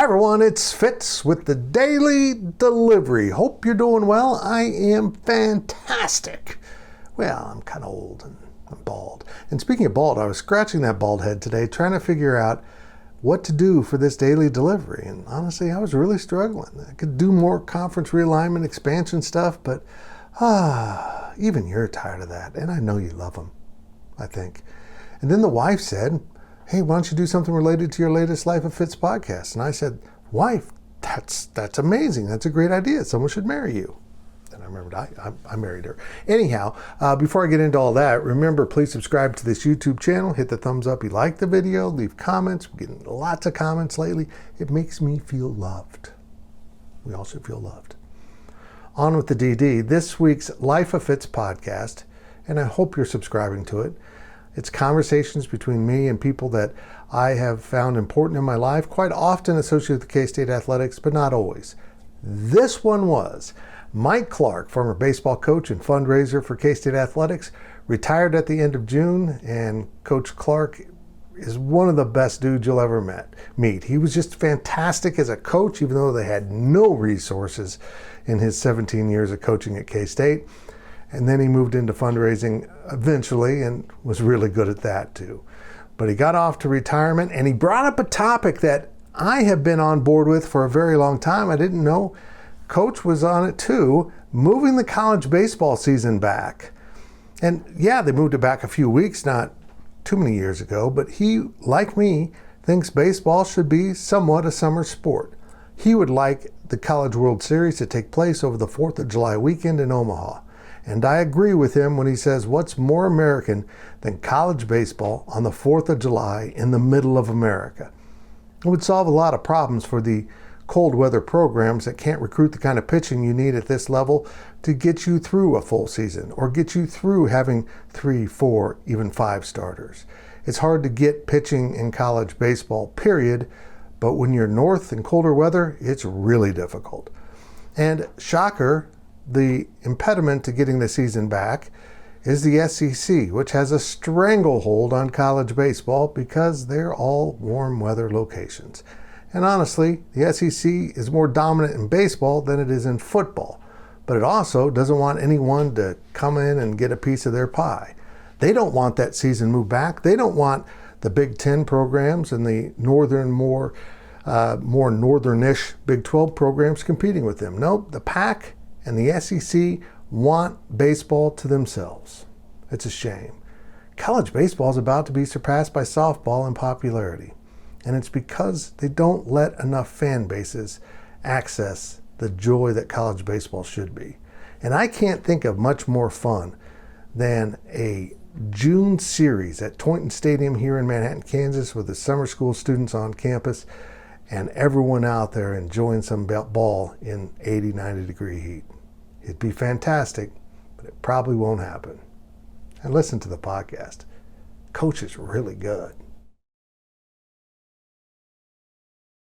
Hi everyone, it's Fitz with the Daily Delivery. Hope you're doing well. I am fantastic. Well, I'm kind of old and I'm bald. And speaking of bald, I was scratching that bald head today trying to figure out what to do for this daily delivery. And honestly, I was really struggling. I could do more conference realignment, expansion stuff, but even you're tired of that. And I know you love them, I think. And then the wife said, hey, why don't you do something related to your latest Life of Fitz podcast? And I said, wife, that's amazing. That's a great idea. Someone should marry you. And I remembered I married her. Anyhow, before I get into all that, remember, please subscribe to this YouTube channel. Hit the thumbs up if you like the video. Leave comments. We're getting lots of comments lately. It makes me feel loved. We all should feel loved. On with the DD. This week's Life of Fitz podcast, and I hope you're subscribing to it. It's conversations between me and people that I have found important in my life, quite often associated with K-State athletics, but not always. This one was Mike Clark, former baseball coach and fundraiser for K-State athletics, retired at the end of June, and Coach Clark is one of the best dudes you'll ever meet. He was just fantastic as a coach, even though they had no resources in his 17 years of coaching at K-State. And then he moved into fundraising eventually and was really good at that too. But he got off to retirement and he brought up a topic that I have been on board with for a very long time. I didn't know Coach was on it too, moving the college baseball season back. And yeah, they moved it back a few weeks, not too many years ago, but he, like me, thinks baseball should be somewhat a summer sport. He would like the College World Series to take place over the 4th of July weekend in Omaha. And I agree with him when he says, what's more American than college baseball on the 4th of July in the middle of America? It would solve a lot of problems for the cold weather programs that can't recruit the kind of pitching you need at this level to get you through a full season or get you through having 3, 4, even 5 starters. It's hard to get pitching in college baseball, period, but when you're north in colder weather, it's really difficult. And shocker, the impediment to getting the season back is the SEC, which has a stranglehold on college baseball because they're all warm weather locations. And honestly, the SEC is more dominant in baseball than it is in football, but it also doesn't want anyone to come in and get a piece of their pie. They don't want that season moved back. They don't want the Big Ten programs and the more northern-ish Big 12 programs competing with them. Nope, the Pac and the SEC want baseball to themselves. It's a shame. College baseball is about to be surpassed by softball in popularity. And it's because they don't let enough fan bases access the joy that college baseball should be. And I can't think of much more fun than a June series at Toynton Stadium here in Manhattan, Kansas, with the summer school students on campus and everyone out there enjoying some ball in 80, 90 degree heat. It'd be fantastic, but it probably won't happen. And listen to the podcast. Coach is really good.